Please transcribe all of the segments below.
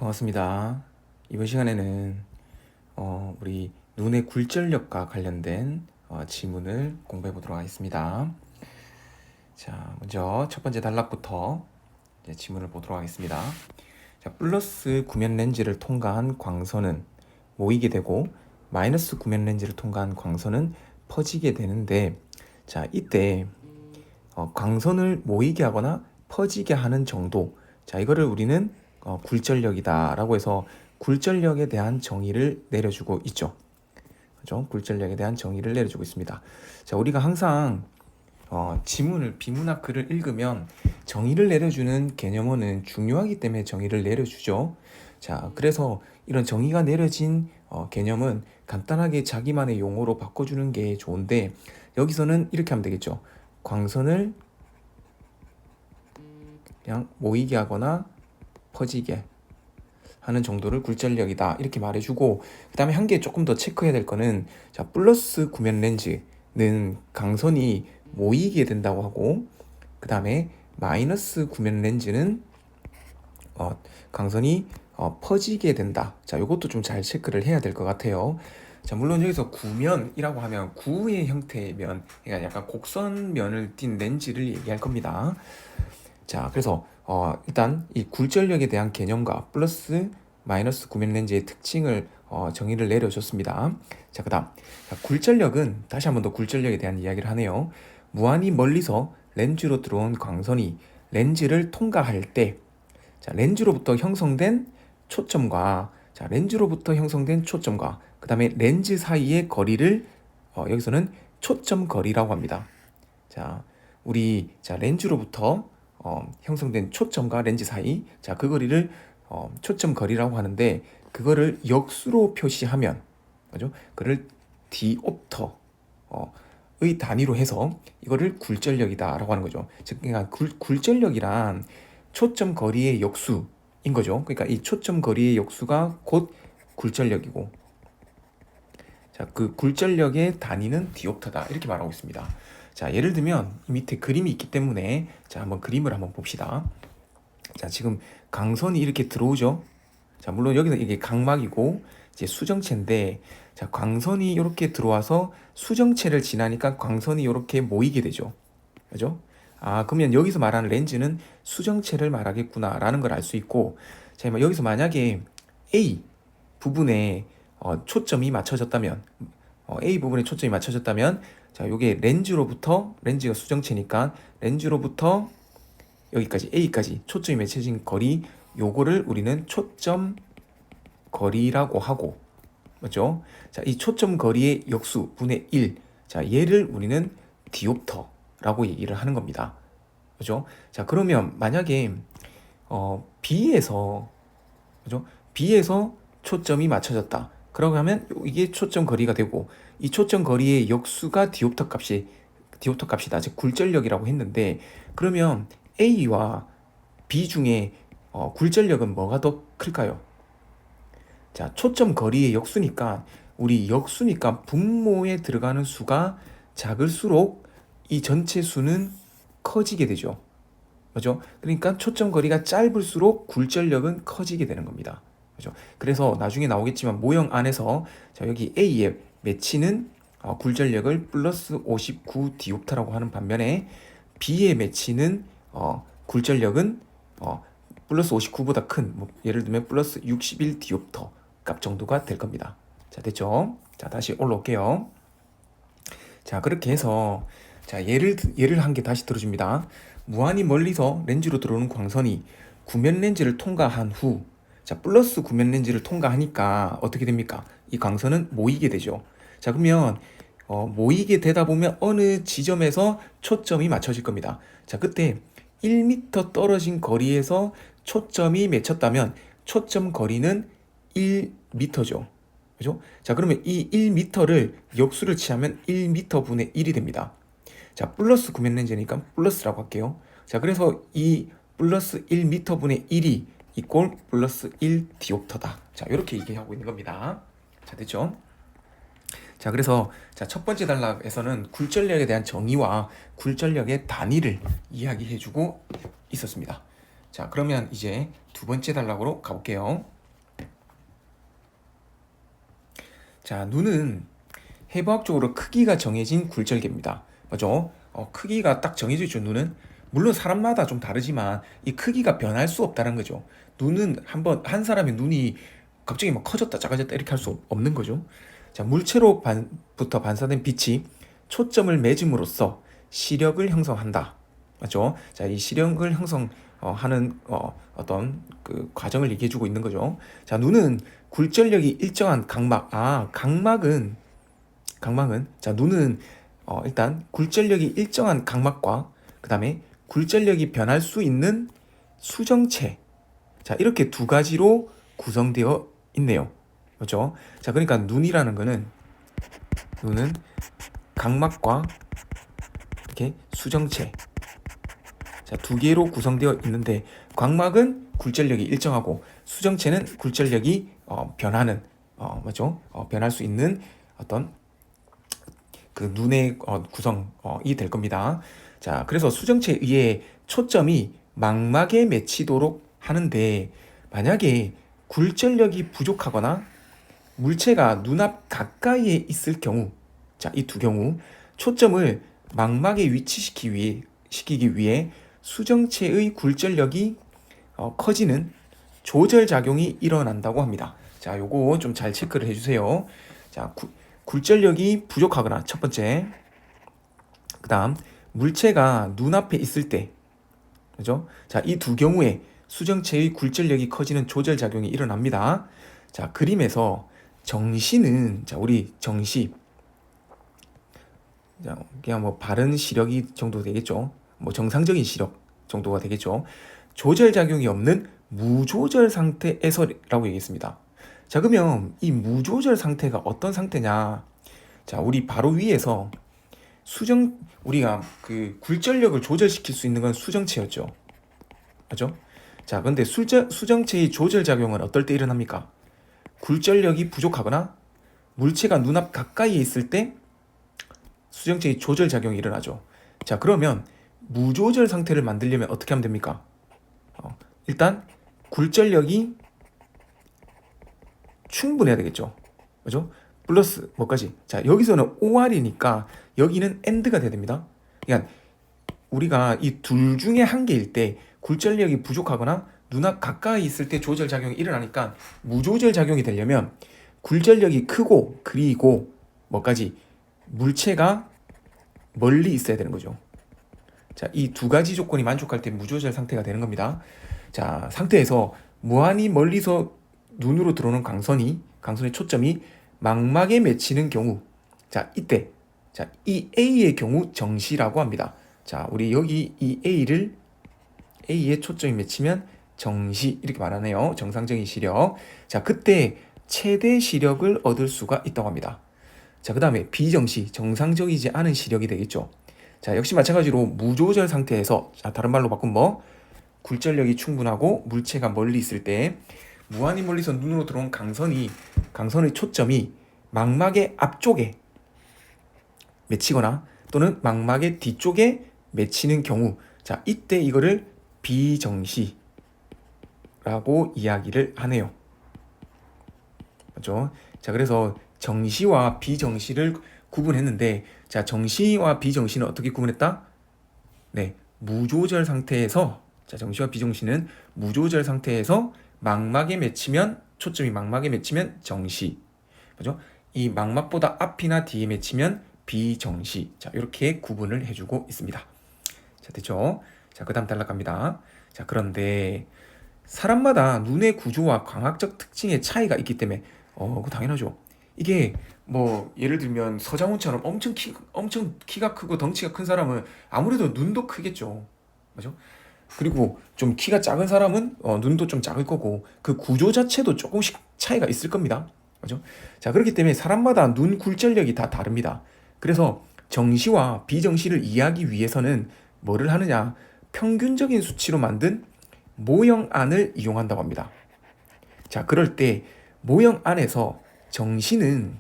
반갑습니다. 이번 시간에는 우리 눈의 굴절력과 관련된 지문을 공부해 보도록 하겠습니다. 자, 먼저 첫 번째 단락부터 이제 지문을 보도록 하겠습니다. 자, 플러스 구면 렌즈를 통과한 광선은 모이게 되고 마이너스 구면 렌즈를 통과한 광선은 퍼지게 되는데, 자, 이때 광선을 모이게 하거나 퍼지게 하는 정도, 자, 이거를 우리는 굴절력이다 라고 해서 굴절력에 대한 정의를 내려주고 있죠. 그죠? 굴절력에 대한 정의를 내려주고 있습니다. 자, 우리가 항상 지문을 비문학 글을 읽으면 정의를 내려주는 개념어는 중요하기 때문에 정의를 내려주죠. 자, 그래서 이런 정의가 내려진 개념은 간단하게 자기만의 용어로 바꿔주는 게 좋은데, 여기서는 이렇게 하면 되겠죠. 광선을 그냥 모이게 하거나 퍼지게 하는 정도를 굴절력이다 이렇게 말해주고, 그 다음에 한 개 조금 더 체크해야 될 거는, 자, 플러스 구면 렌즈는 광선이 모이게 된다고 하고, 그 다음에 마이너스 구면 렌즈는 광선이 퍼지게 된다. 자, 이것도 좀 잘 체크를 해야 될 것 같아요. 자, 물론 여기서 구면이라고 하면 구의 형태의 면, 그러니까 약간 곡선면을 띤 렌즈를 얘기할 겁니다. 자, 그래서 일단 이 굴절력에 대한 개념과 플러스 마이너스 구면 렌즈의 특징을 정의를 내려줬습니다. 자, 그다음 굴절력은 다시 한번 더 굴절력에 대한 이야기를 하네요. 무한히 멀리서 렌즈로 들어온 광선이 렌즈를 통과할 때, 자, 렌즈로부터 형성된 초점과 그 다음에 렌즈 사이의 거리를 여기서는 초점 거리라고 합니다. 자, 렌즈로부터 형성된 초점과 렌즈 사이, 자, 그 거리를 초점 거리라고 하는데, 그거를 역수로 표시하면, 그죠? 그를 디옵터 의 단위로 해서 이거를 굴절력이다라고 하는 거죠. 즉, 그러니까 굴절력이란 초점 거리의 역수인 거죠. 그러니까 이 초점 거리의 역수가 곧 굴절력이고, 자, 그 굴절력의 단위는 디옵터다 이렇게 말하고 있습니다. 자, 예를 들면 이 밑에 그림이 있기 때문에, 자, 한번 그림을 한번 봅시다. 자, 지금 광선이 이렇게 들어오죠. 자, 물론 여기서 이게 각막이고 이제 수정체인데, 자, 광선이 이렇게 들어와서 수정체를 지나니까 광선이 이렇게 모이게 되죠. 그죠? 아, 그러면 여기서 말하는 렌즈는 수정체를 말하겠구나라는 걸 알 수 있고, 자, 여기서 만약에 A 부분에 초점이 맞춰졌다면, A 부분에 초점이 맞춰졌다면, 자, 요게 렌즈가 수정체니까 렌즈로부터 여기까지 A까지 초점이 맺혀진 거리, 요거를 우리는 초점 거리라고 하고, 맞죠? 자, 이 초점 거리의 역수 분의 1, 자, 얘를 우리는 디옵터라고 얘기를 하는 겁니다. 그죠? 자, 그러면 만약에 B에서, 그죠? B에서 초점이 맞춰졌다. 그러고 하면 이게 초점 거리가 되고, 이 초점 거리의 역수가 디옵터 값이다. 즉 굴절력이라고 했는데, 그러면 A와 B 중에 굴절력은 뭐가 더 클까요? 자, 초점 거리의 역수니까, 우리 역수니까 분모에 들어가는 수가 작을수록 이 전체 수는 커지게 되죠. 그죠? 그러니까 초점 거리가 짧을수록 굴절력은 커지게 되는 겁니다. 그죠? 그래서 나중에 나오겠지만 모형 안에서, 자, 여기 A에 맺히는 굴절력을 플러스 59 디옵터라고 하는 반면에 B에 맺히는 굴절력은 플러스 59보다 큰, 뭐 예를 들면 플러스 61 디옵터 값 정도가 될 겁니다. 자, 됐죠? 자, 다시 올라올게요. 자, 그렇게 해서, 자, 예를 한 개 다시 들어줍니다. 무한히 멀리서 렌즈로 들어오는 광선이 구면 렌즈를 통과한 후, 자, 플러스 구면 렌즈를 통과하니까 어떻게 됩니까? 이 광선은 모이게 되죠. 자, 그러면 모이게 되다 보면 어느 지점에서 초점이 맞춰질 겁니다. 자, 그때 1m 떨어진 거리에서 초점이 맺혔다면 초점 거리는 1m죠. 그죠? 자, 그러면 이 1m를 역수를 취하면 1m 분의 1이 됩니다. 자, 플러스 구면 렌즈니까 플러스라고 할게요. 자, 그래서 이 플러스 1m 분의 1이 이꼴 플러스 1 디옵터다. 자, 이렇게 얘기하고 있는 겁니다. 자, 됐죠? 자, 그래서 첫 번째 단락에서는 굴절력에 대한 정의와 굴절력의 단위를 이야기해주고 있었습니다. 자, 그러면 이제 두 번째 단락으로 가볼게요. 자, 눈은 해부학적으로 크기가 정해진 굴절개입니다. 맞죠? 크기가 딱 정해져 있죠, 눈은. 물론 사람마다 좀 다르지만 이 크기가 변할 수 없다는 거죠. 눈은 한 사람의 눈이 갑자기 막 커졌다 작아졌다 이렇게 할 수 없는 거죠. 자, 물체로부터 반사된 빛이 초점을 맺음으로써 시력을 형성한다. 맞죠? 자, 이 시력을 형성하는 어떤 그 과정을 얘기해주고 있는 거죠. 자, 눈은 굴절력이 일정한 각막은 자, 눈은 일단 굴절력이 일정한 각막과 그 다음에 굴절력이 변할 수 있는 수정체, 자, 이렇게 두 가지로 구성되어 있네요. 그렇죠? 자, 그러니까 눈은 각막과 이렇게 수정체, 자, 두 개로 구성되어 있는데 각막은 굴절력이 일정하고 수정체는 굴절력이 변하는 맞죠? 변할 수 있는 어떤 그 눈의 구성이 될 겁니다. 자, 그래서 수정체에 의해 초점이 망막에 맺히도록 하는데 만약에 굴절력이 부족하거나 물체가 눈앞 가까이에 있을 경우, 자, 이 두 경우 초점을 망막에 시키기 위해 수정체의 굴절력이 커지는 조절 작용이 일어난다고 합니다. 자, 요거 좀 잘 체크를 해주세요. 자, 굴절력이 부족하거나 첫 번째, 그 다음 물체가 눈앞에 있을 때, 그죠? 자, 이 두 경우에 수정체의 굴절력이 커지는 조절 작용이 일어납니다. 자, 그림에서 정시는, 자, 우리 정시, 자, 그냥 뭐 바른 시력이 정도 되겠죠. 뭐 정상적인 시력 정도가 되겠죠. 조절 작용이 없는 무조절 상태에서라고 얘기했습니다. 자, 그러면 이 무조절 상태가 어떤 상태냐? 자, 우리 바로 위에서 우리가 그 굴절력을 조절시킬 수 있는 건 수정체였죠. 맞죠? 자, 근데 수정체의 조절 작용은 어떨 때 일어납니까? 굴절력이 부족하거나 물체가 눈앞 가까이에 있을 때 수정체의 조절 작용이 일어나죠. 자, 그러면 무조절 상태를 만들려면 어떻게 하면 됩니까? 일단 굴절력이 충분해야 되겠죠. 그죠? 플러스 뭐까지? 자, 여기서는 OR이니까 여기는 AND가 돼야 됩니다. 그러니까 우리가 이 둘 중에 한 개일 때 굴절력이 부족하거나 눈앞 가까이 있을 때 조절 작용이 일어나니까 무조절 작용이 되려면 굴절력이 크고 그리고 뭐까지? 물체가 멀리 있어야 되는 거죠. 자, 이 두 가지 조건이 만족할 때 무조절 상태가 되는 겁니다. 자, 상태에서 무한히 멀리서 눈으로 들어오는 강선의 초점이 망막에 맺히는 경우, 자, 이때, 자, 이 A의 경우 정시라고 합니다. 자, 우리 여기 이 A에 초점이 맺히면 정시 이렇게 말하네요. 정상적인 시력. 자, 그때 최대 시력을 얻을 수가 있다고 합니다. 자, 그 다음에 비정시, 정상적이지 않은 시력이 되겠죠. 자, 역시 마찬가지로 무조절 상태에서, 자, 다른 말로 바꾸면 뭐? 굴절력이 충분하고 물체가 멀리 있을 때 무한히 멀리서 눈으로 들어온 강선의 초점이 망막의 앞쪽에 맺히거나 또는 망막의 뒤쪽에 맺히는 경우, 자, 이때 이거를 비정시라고 이야기를 하네요. 맞죠? 자, 그래서 정시와 비정시를 구분했는데, 자, 정시와 비정시는 어떻게 구분했다? 네, 무조절 상태에서, 자, 정시와 비정시는 무조절 상태에서 초점이 망막에 맺히면 정시, 맞죠? 이 망막보다 앞이나 뒤에 맺히면 비정시. 자, 이렇게 구분을 해주고 있습니다. 자, 됐죠? 자, 그 다음 단락 갑니다. 자, 그런데 사람마다 눈의 구조와 광학적 특징의 차이가 있기 때문에 그거 당연하죠. 이게 뭐 예를 들면 서장훈처럼 엄청 키가 크고 덩치가 큰 사람은 아무래도 눈도 크겠죠. 맞죠? 그리고 좀 키가 작은 사람은 눈도 좀 작을 거고 그 구조 자체도 조금씩 차이가 있을 겁니다. 맞죠? 자, 그렇기 때문에 사람마다 눈 굴절력이 다 다릅니다. 그래서 정시와 비정시를 이해하기 위해서는 뭐를 하느냐? 평균적인 수치로 만든 모형안을 이용한다고 합니다. 자, 그럴 때 모형안에서 정시는,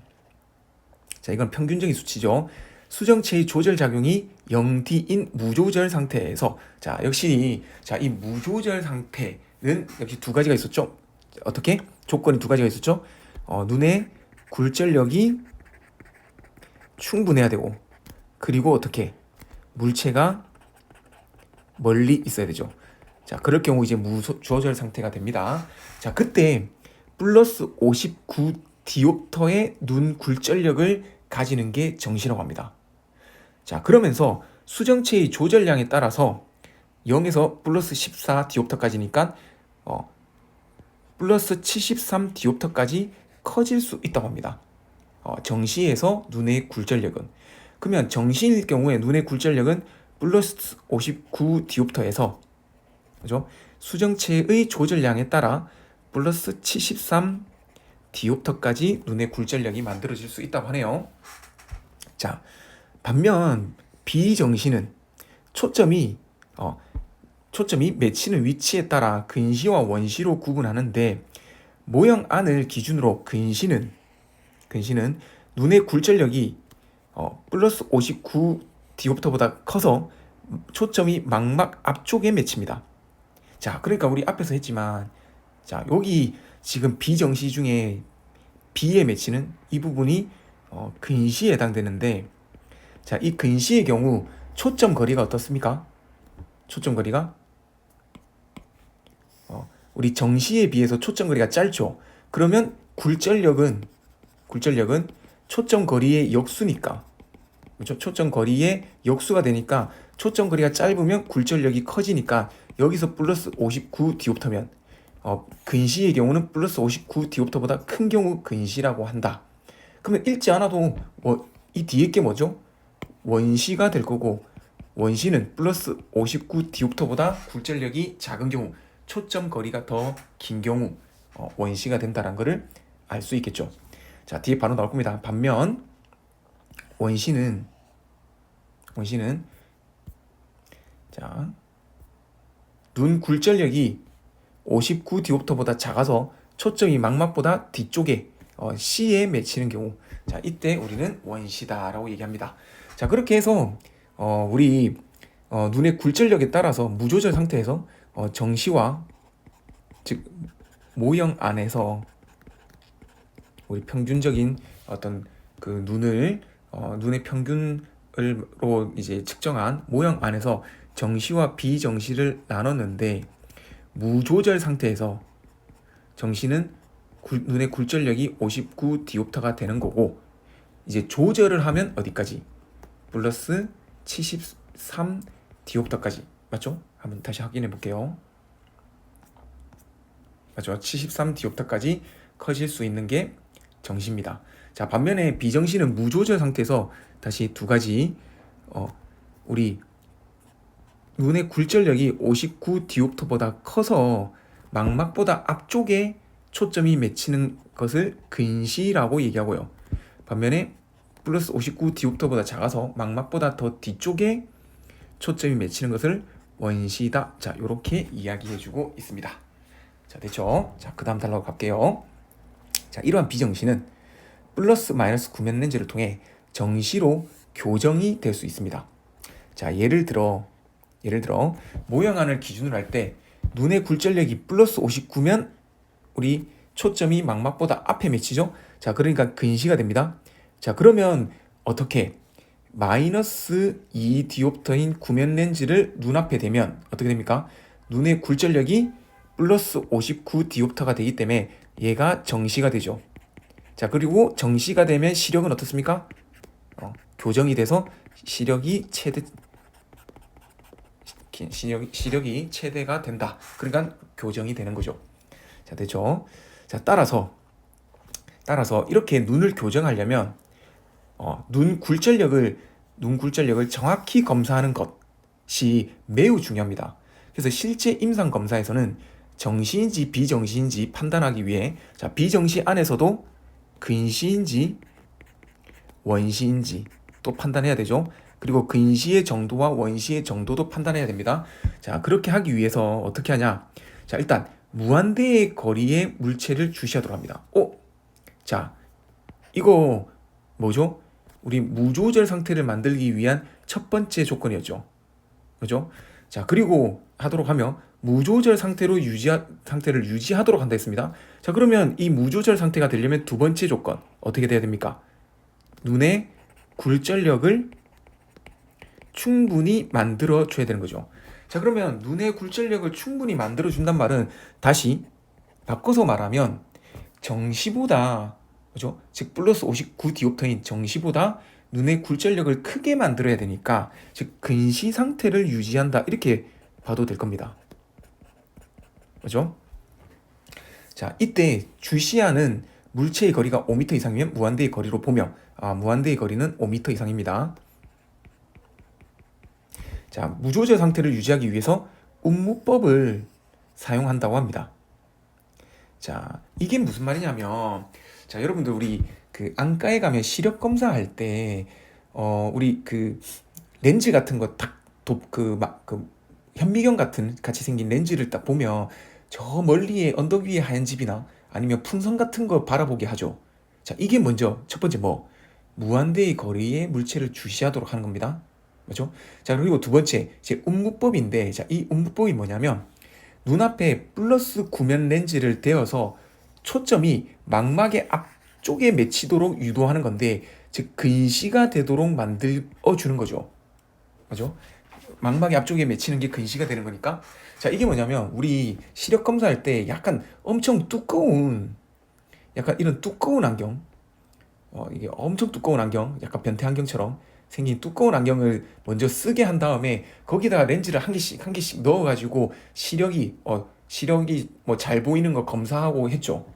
자, 이건 평균적인 수치죠. 수정체의 조절 작용이 0D인 무조절 상태에서 자, 역시 자, 이 무조절 상태는 역시 두 가지가 있었죠. 어떻게? 조건이 두 가지가 있었죠. 눈의 굴절력이 충분해야 되고 그리고 어떻게? 물체가 멀리 있어야 되죠. 자, 그럴 경우 이제 무조절 상태가 됩니다. 자, 그때 플러스 59 디옵터의 눈 굴절력을 가지는 게 정시라고 합니다. 자, 그러면서 수정체의 조절량에 따라서 0에서 플러스 14 디옵터까지니까 플러스 73 디옵터까지 커질 수 있다고 합니다. 정시에서 눈의 굴절력은 그러면 정시일 경우에 눈의 굴절력은 플러스 59 디옵터에서 그죠? 수정체의 조절량에 따라 플러스 73 디옵터까지 눈의 굴절력이 만들어질 수 있다고 하네요. 자, 반면 비정시는 초점이 맺히는 위치에 따라 근시와 원시로 구분하는데 모형 안을 기준으로 근시는 눈의 굴절력이 플러스 59 디옵터보다 커서 초점이 망막 앞쪽에 맺힙니다. 자, 그러니까 우리 앞에서 했지만 자, 여기 지금 비정시 중에 B에 맺히는 이 부분이 근시에 해당되는데 자, 이 근시의 경우 초점 거리가 어떻습니까? 초점 거리가 우리 정시에 비해서 초점 거리가 짧죠. 그러면 굴절력은 초점 거리의 역수니까 그렇죠? 초점 거리의 역수가 되니까 초점 거리가 짧으면 굴절력이 커지니까 여기서 플러스 59 디옵터면 근시의 경우는 플러스 59 디옵터보다 큰 경우 근시라고 한다. 그러면 읽지 않아도 이 뒤에 게 뭐죠? 원시가 될 거고 원시는 플러스 59 디옵터보다 굴절력이 작은 경우 초점 거리가 더 긴 경우 원시가 된다는 것을 알 수 있겠죠. 자, 뒤에 바로 나올 겁니다. 반면 원시는 자, 눈 굴절력이 59 디옵터보다 작아서 초점이 망막보다 뒤쪽에 C에 맺히는 경우 자, 이때 우리는 원시다라고 얘기합니다. 자, 그렇게 해서 우리 눈의 굴절력에 따라서 무조절 상태에서 정시와 즉 모형 안에서 우리 평균적인 어떤 그 눈의 평균으로 이제 측정한 모형 안에서 정시와 비정시를 나눴는데 무조절 상태에서 정시는 눈의 굴절력이 59 디옵터가 되는 거고 이제 조절을 하면 어디까지? 플러스 73 디옵터까지 맞죠? 한번 다시 확인해 볼게요. 맞죠? 73 디옵터까지 커질 수 있는 게 정시입니다. 자, 반면에 비정시는 무조절 상태에서 다시 두 가지 우리 눈의 굴절력이 59 디옵터보다 커서 망막보다 앞쪽에 초점이 맺히는 것을 근시라고 얘기하고요. 반면에 플러스 59 디옵터보다 작아서 망막보다 더 뒤쪽에 초점이 맺히는 것을 원시다. 자, 이렇게 이야기해주고 있습니다. 자, 됐죠? 자, 그 다음 단락으로 갈게요. 자, 이러한 비정시는 플러스 마이너스 구면 렌즈를 통해 정시로 교정이 될 수 있습니다. 자, 예를 들어 모형안을 기준으로 할 때 눈의 굴절력이 플러스 59면 우리 초점이 망막보다 앞에 맺히죠? 자, 그러니까 근시가 됩니다. 자, 그러면 어떻게 마이너스 2 디옵터인 구면 렌즈를 눈앞에 대면 어떻게 됩니까? 눈의 굴절력이 플러스 59 디옵터가 되기 때문에 얘가 정시가 되죠. 자, 그리고 정시가 되면 시력은 어떻습니까? 교정이 돼서 시력이 최대가 된다. 그러니까 교정이 되는 거죠. 자, 됐죠? 자, 따라서 이렇게 눈을 교정하려면 눈 굴절력을 정확히 검사하는 것이 매우 중요합니다. 그래서 실제 임상 검사에서는 정시인지 비정시인지 판단하기 위해 자, 비정시 안에서도 근시인지 원시인지 또 판단해야 되죠. 그리고 근시의 정도와 원시의 정도도 판단해야 됩니다. 자, 그렇게 하기 위해서 어떻게 하냐? 자, 일단 무한대의 거리의 물체를 주시하도록 합니다. 자, 이거 뭐죠? 우리 무조절 상태를 만들기 위한 첫 번째 조건이었죠. 그죠? 자, 그리고 하도록 하면 무조절 상태를 유지하도록 한다 했습니다. 자, 그러면 이 무조절 상태가 되려면 두 번째 조건 어떻게 돼야 됩니까? 눈의 굴절력을 충분히 만들어 줘야 되는 거죠. 자, 그러면 눈의 굴절력을 충분히 만들어 준단 말은 다시 바꿔서 말하면 정시보다, 그죠? 즉 플러스 59 디옵터인 정시보다 눈의 굴절력을 크게 만들어야 되니까, 즉 근시 상태를 유지한다, 이렇게 봐도 될 겁니다. 그죠? 자, 이때 주시하는 물체의 거리가 5m 이상이면 무한대의 거리로 보며, 무한대의 거리는 5m 이상입니다. 자, 무조절 상태를 유지하기 위해서 운무법을 사용한다고 합니다. 자, 이게 무슨 말이냐면, 자, 여러분들 우리 그 안과에 가면 시력 검사할 때 우리 그 렌즈 같은 거 그 현미경 같은 같이 생긴 렌즈를 딱 보면 저 멀리에 언덕 위에 하얀 집이나 아니면 풍선 같은 거 바라보게 하죠. 자, 이게 먼저 첫 번째 무한대의 거리의 물체를 주시하도록 하는 겁니다. 맞죠? 자, 그리고 두 번째 이제 운무법인데, 자, 이 운무법이 뭐냐면 눈앞에 플러스 구면 렌즈를 대어서 초점이 망막의 앞쪽에 맺히도록 유도하는 건데, 즉 근시가 되도록 만들어 주는 거죠. 맞죠? 망막의 앞쪽에 맺히는 게 근시가 되는 거니까. 자, 이게 뭐냐면 우리 시력 검사할 때 약간 엄청 두꺼운, 약간 이런 두꺼운 안경, 이게 엄청 두꺼운 안경, 약간 변태 안경처럼 생긴 두꺼운 안경을 먼저 쓰게 한 다음에 거기다가 렌즈를 한 개씩 넣어가지고 시력이 뭐 잘 보이는 거 검사하고 했죠.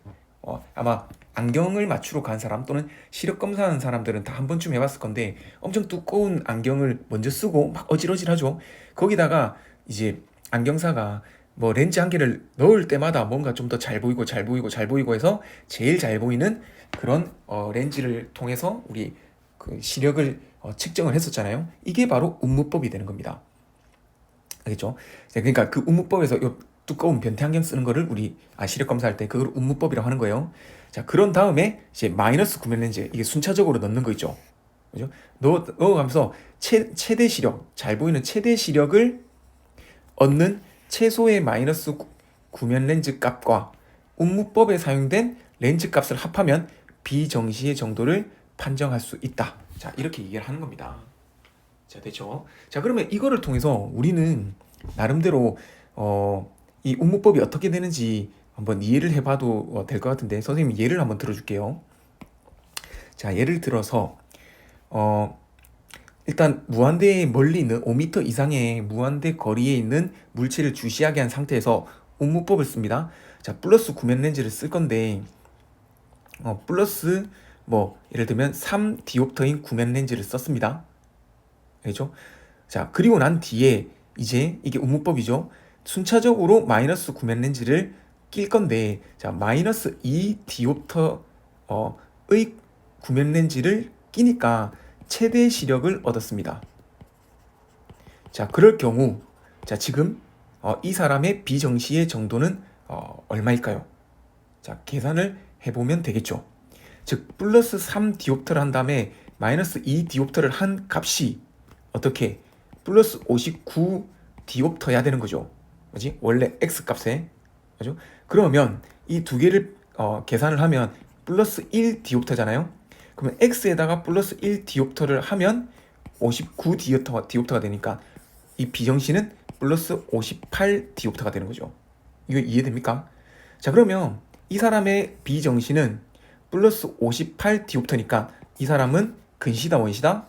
아마 안경을 맞추러 간 사람 또는 시력 검사하는 사람들은 다 한 번쯤 해봤을 건데, 엄청 두꺼운 안경을 먼저 쓰고 막 어질어질하죠. 거기다가 이제 안경사가 뭐 렌즈 한 개를 넣을 때마다 뭔가 좀 더 잘 보이고 잘 보이고 잘 보이고 해서 제일 잘 보이는 그런 렌즈를 통해서 우리 그 시력을 측정을 했었잖아요. 이게 바로 운무법이 되는 겁니다. 알겠죠? 그러니까 그 운무법에서 요 두꺼운 변태 안경 쓰는 거를 우리 시력 검사할 때 그걸 운무법이라고 하는 거예요. 자, 그런 다음에 이제 마이너스 구면 렌즈, 이게 순차적으로 넣는 거 있죠. 그죠? 넣어가면서 최대 시력, 잘 보이는 최대 시력을 얻는 최소의 마이너스 구면 렌즈 값과 운무법에 사용된 렌즈 값을 합하면 비정시의 정도를 판정할 수 있다. 자, 이렇게 얘기를 하는 겁니다. 자, 됐죠? 자, 그러면 이거를 통해서 우리는 나름대로 이 운무법이 어떻게 되는지 한번 이해를 해봐도 될 것 같은데, 선생님 예를 한번 들어줄게요. 자, 예를 들어서 일단 무한대에 멀리 있는 5m 이상의 무한대 거리에 있는 물체를 주시하게 한 상태에서 운무법을 씁니다. 자, 플러스 구면 렌즈를 쓸 건데 플러스 예를 들면 3 디옵터인 구면 렌즈를 썼습니다. 알죠? 자, 그리고 난 뒤에 이제 이게 운무법이죠. 순차적으로 마이너스 구면 렌즈를 낄 건데, 자, 마이너스 2 디옵터의 구면 렌즈를 끼니까 최대 시력을 얻었습니다. 자, 그럴 경우, 자, 지금 이 사람의 비정시의 정도는 얼마일까요? 자, 계산을 해보면 되겠죠. 즉 플러스 3 디옵터를 한 다음에 마이너스 2 디옵터를 한 값이 어떻게 플러스 59 디옵터야 되는 거죠. 뭐지? 원래 x 값에. 그죠? 그러면 이 두 개를 계산을 하면 플러스 1 디옵터잖아요. 그러면 x에다가 플러스 1 디옵터를 하면 59 디옵터가 되니까 이 비정시는 플러스 58 디옵터가 되는 거죠. 이거 이해됩니까? 자, 그러면 이 사람의 비정시는 플러스 58 디옵터니까 이 사람은 근시다 원시다?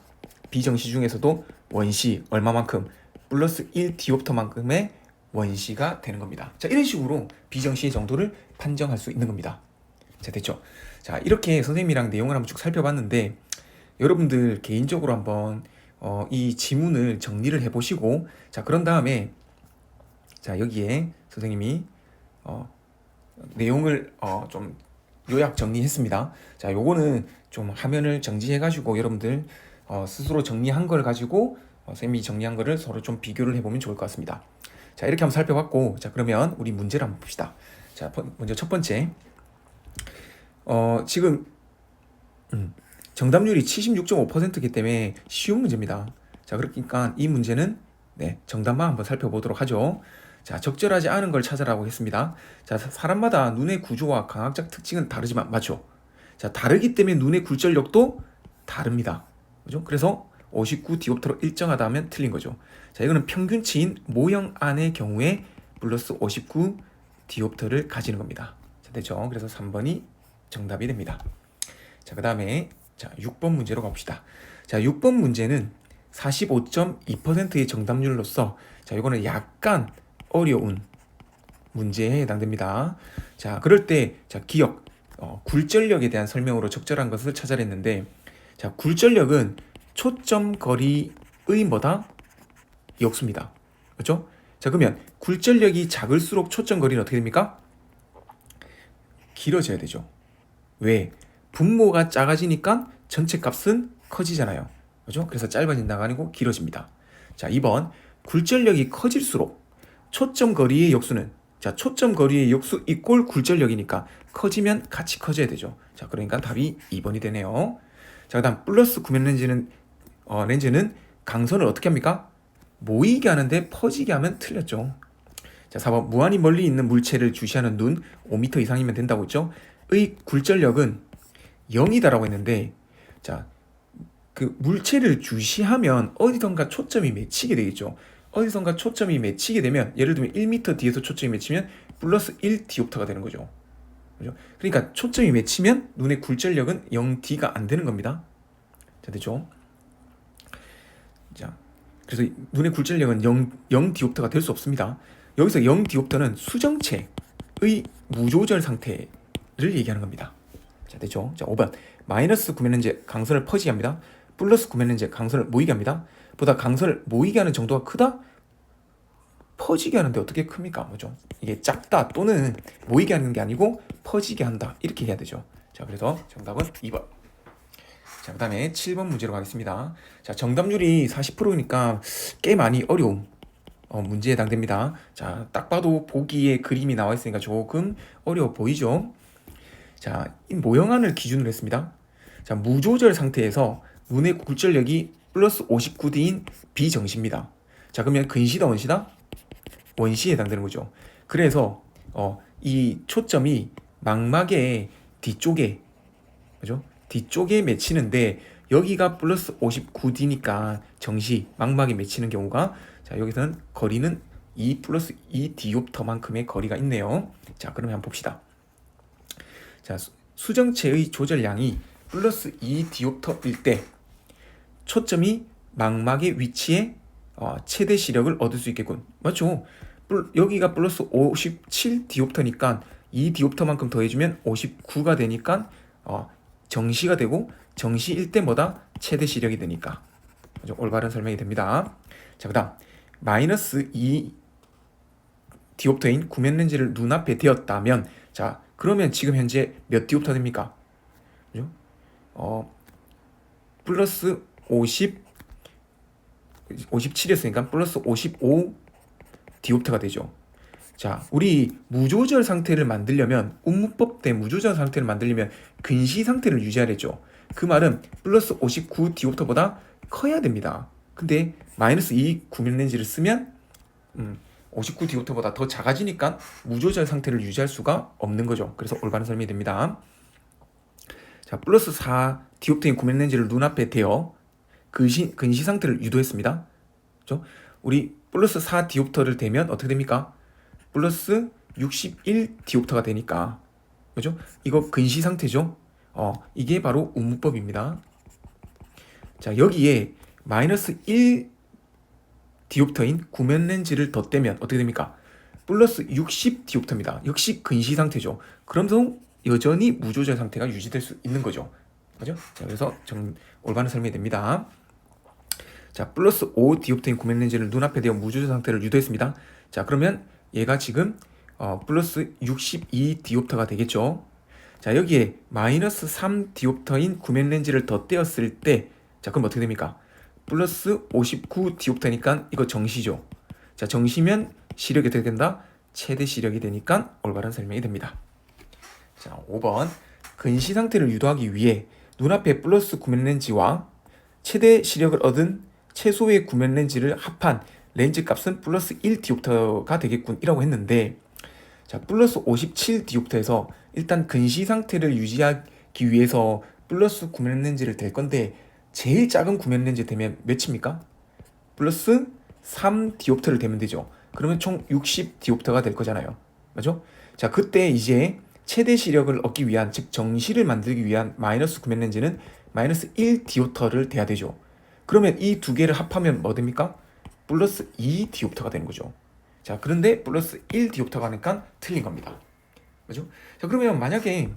비정시 중에서도 원시 얼마만큼? 플러스 1 디옵터만큼의 원시가 되는 겁니다. 자, 이런 식으로 비정시의 정도를 판정할 수 있는 겁니다. 자, 됐죠? 자, 이렇게 선생님이랑 내용을 한번 쭉 살펴봤는데, 여러분들 개인적으로 한번 이 지문을 정리를 해보시고, 자, 그런 다음에 자, 여기에 선생님이 내용을 좀 요약 정리했습니다. 자, 요거는 좀 화면을 정지해가지고 여러분들 스스로 정리한 걸 가지고 선생님이 정리한 거를 서로 좀 비교를 해보면 좋을 것 같습니다. 자, 이렇게 한번 살펴봤고, 자, 그러면 우리 문제를 한번 봅시다. 자, 먼저 첫 번째, 지금 정답률이 76.5%이기 때문에 쉬운 문제입니다. 자, 그러니까 이 문제는 네, 정답만 한번 살펴보도록 하죠. 자, 적절하지 않은 걸 찾으라고 했습니다. 자, 사람마다 눈의 구조와 광학적 특징은 다르지만 맞죠? 자, 다르기 때문에 눈의 굴절력도 다릅니다. 그죠? 그래서 59 디옵터로 일정하다 하면 틀린 거죠. 자, 이거는 평균치인 모형 안의 경우에 플러스 59 디옵터를 가지는 겁니다. 자, 됐죠? 그래서 3번이 정답이 됩니다. 자, 그 다음에 자, 6번 문제로 가봅시다. 자, 6번 문제는 45.2%의 정답률로서 자, 이거는 약간 어려운 문제에 해당됩니다. 자, 그럴 때 자, 기억, 굴절력에 대한 설명으로 적절한 것을 찾아라 했는데 자, 굴절력은 초점 거리의 뭐다? 역수입니다. 그렇죠? 자, 그러면 굴절력이 작을수록 초점 거리는 어떻게 됩니까? 길어져야 되죠. 왜? 분모가 작아지니까 전체 값은 커지잖아요. 그죠? 그래서 짧아진다가 아니고 길어집니다. 자, 2번. 굴절력이 커질수록 초점 거리의 역수는 자, 초점 거리의 역수 이꼴 굴절력이니까 커지면 같이 커져야 되죠. 자, 그러니까 답이 2번이 되네요. 자, 그다음 플러스 구면 렌즈는 강선을 어떻게 합니까? 모이게 하는데 퍼지게 하면 틀렸죠. 자, 4번. 무한히 멀리 있는 물체를 주시하는 눈 5m 이상이면 된다고 했죠. 의 굴절력은 0이다라고 했는데 자, 그 물체를 주시하면 어디선가 초점이 맺히게 되겠죠. 어디선가 초점이 맺히게 되면 예를 들면 1m 뒤에서 초점이 맺히면 플러스 1 디옵터가 되는 거죠. 그죠? 그러니까 초점이 맺히면 눈의 굴절력은 0D가 안 되는 겁니다. 자, 됐죠? 자, 그래서 눈의 굴절력은 0 디옵터가 될 수 없습니다. 여기서 0 디옵터는 수정체의 무조절 상태를 얘기하는 겁니다. 자, 됐죠? 자, 5번. 마이너스 구면 렌즈 강선을 퍼지게 합니다. 플러스 구면 렌즈 강선을 모이게 합니다. 보다 강선을 모이게 하는 정도가 크다? 퍼지게 하는데 어떻게 큽니까? 뭐죠? 이게 작다 또는 모이게 하는 게 아니고 퍼지게 한다. 이렇게 해야 되죠. 자, 그래서 정답은 2번. 자, 그 다음에 7번 문제로 가겠습니다. 자, 정답률이 40%니까 꽤 많이 어려운 문제에 해당됩니다. 자, 딱 봐도 보기에 그림이 나와 있으니까 조금 어려워 보이죠? 자, 이 모형안을 기준으로 했습니다. 자, 무조절 상태에서 눈의 굴절력이 플러스 59D인 비정시입니다. 자, 그러면 근시다 원시다? 원시에 해당되는 거죠. 그래서 이 초점이 망막의 뒤쪽에 그죠? 뒤쪽에 맺히는데 여기가 플러스 59D니까 정시 망막에 맺히는 경우가 자, 여기서는 거리는 2 플러스 2 디옵터만큼의 거리가 있네요. 자, 그러면 한번 봅시다. 자, 수정체의 조절량이 플러스 2 디옵터일 때 초점이 망막의 위치에 최대 시력을 얻을 수 있겠군. 맞죠? 여기가 플러스 57 디옵터니까 2 디옵터만큼 더해주면 59가 되니까 정시가 되고 정시일 때보다 최대 시력이 되니까 맞죠? 올바른 설명이 됩니다. 자, 그 다음 마이너스 2 디옵터인 구면 렌즈를 눈앞에 대었다면 자, 그러면 지금 현재 몇 디옵터 됩니까? 그죠? 플러스 57이었으니까 플러스 55 디옵터가 되죠. 자, 우리 무조절 상태를 만들려면 운문법 때 무조절 상태를 만들려면 근시 상태를 유지하랬죠. 그 말은 플러스 59 디옵터보다 커야 됩니다. 근데 마이너스 2 구면 렌즈를 쓰면 59 디옵터보다 더 작아지니까 무조절 상태를 유지할 수가 없는 거죠. 그래서 올바른 설명이 됩니다. 자, 플러스 4 디옵터인 구면 렌즈를 눈앞에 대어 근시 상태를 유도했습니다. 그렇죠? 우리 플러스 4 디옵터를 대면 어떻게 됩니까? 플러스 61 디옵터가 되니까 그죠? 이거 근시 상태죠? 이게 바로 운문법입니다. 자, 여기에 마이너스 1 디옵터인 구면 렌즈를 덧대면 어떻게 됩니까? 플러스 60 디옵터입니다. 역시 근시 상태죠. 그러면서 여전히 무조절 상태가 유지될 수 있는 거죠. 그죠? 자, 그래서 올바른 설명이 됩니다. 자, 플러스 5 디옵터인 구면 렌즈를 눈앞에 대어 무조절 상태를 유도했습니다. 자, 그러면 얘가 지금 플러스 62 디옵터가 되겠죠. 자, 여기에 마이너스 3 디옵터인 구면 렌즈를 덧대었을 때 자, 그럼 어떻게 됩니까? 플러스 59 디옵터니까 이거 정시죠. 자, 정시면 시력이 어떻게 된다? 최대 시력이 되니까 올바른 설명이 됩니다. 자, 5번 근시 상태를 유도하기 위해 눈앞에 플러스 구면 렌즈와 최대 시력을 얻은 최소의 구면 렌즈를 합한 렌즈 값은 플러스 1 디옵터가 되겠군 이라고 했는데, 자, 플러스 57 디옵터에서 일단 근시 상태를 유지하기 위해서 플러스 구면 렌즈를 댈 건데, 제일 작은 구면 렌즈 되면 몇입니까? 플러스 3 디옵터를 대면 되죠. 그러면 총 60 디옵터가 될 거잖아요. 맞죠? 자, 그때 이제 최대 시력을 얻기 위한, 즉 정시를 만들기 위한 마이너스 구면 렌즈는 마이너스 1 디옵터를 대야 되죠. 그러면 이 두 개를 합하면 뭐 됩니까? 플러스 2 디옵터가 되는 거죠. 자, 그런데 플러스 1 디옵터가 하니까 틀린 겁니다. 그죠? 자, 그러면 만약에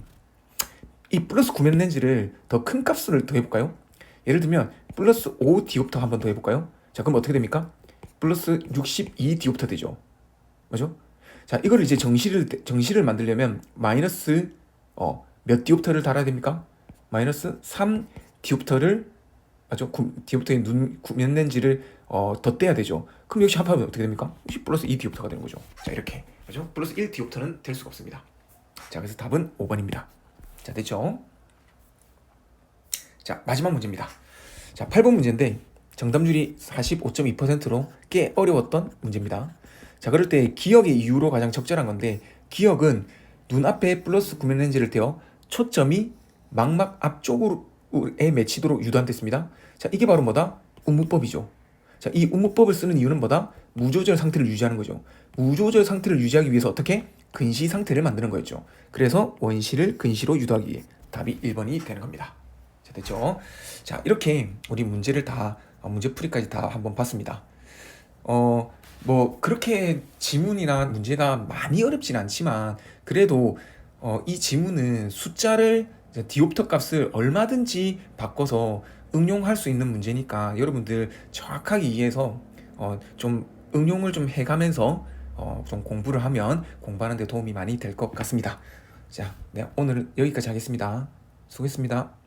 이 플러스 구면 렌즈를 더 큰 값을 더 해볼까요? 예를 들면 플러스 5 디옵터 한번 더 해볼까요? 자, 그럼 어떻게 됩니까? 플러스 62 디옵터 되죠. 맞죠? 자, 이걸 이제 정시를 만들려면 마이너스 몇 디옵터를 달아야 됩니까? 마이너스 3 디옵터를, 맞죠? 디옵터의 구면 렌즈를 덧대야 되죠. 그럼 역시 합하면 어떻게 됩니까? 역시 플러스 2 디옵터가 되는 거죠. 자, 이렇게. 맞죠? 플러스 1 디옵터는 될 수가 없습니다. 자, 그래서 답은 5번입니다. 자, 됐죠? 자, 마지막 문제입니다. 자, 8번 문제인데 정답률이 45.2%로 꽤 어려웠던 문제입니다. 자, 그럴 때 기억의 이유로 가장 적절한 건데, 기억은 눈앞에 플러스 구면 렌즈를 떼어 초점이 망막 앞쪽으로에 맺히도록 유도한댔습니다. 자, 이게 바로 뭐다? 운무법이죠. 자, 이 운무법을 쓰는 이유는 뭐다? 무조절 상태를 유지하는 거죠. 무조절 상태를 유지하기 위해서 어떻게? 근시 상태를 만드는 거였죠. 그래서 원시를 근시로 유도하기 위해 답이 1번이 되는 겁니다. 자, 됐죠? 자, 이렇게 우리 문제를 다, 문제풀이까지 다 한번 봤습니다. 뭐 그렇게 지문이나 문제가 많이 어렵진 않지만, 그래도 이 지문은 숫자를, 디옵터 값을 얼마든지 바꿔서 응용할 수 있는 문제니까 여러분들 정확하게 이해해서 좀 응용을 좀 해가면서 좀 공부를 하면 공부하는 데 도움이 많이 될 것 같습니다. 자, 네, 오늘 여기까지 하겠습니다. 수고했습니다.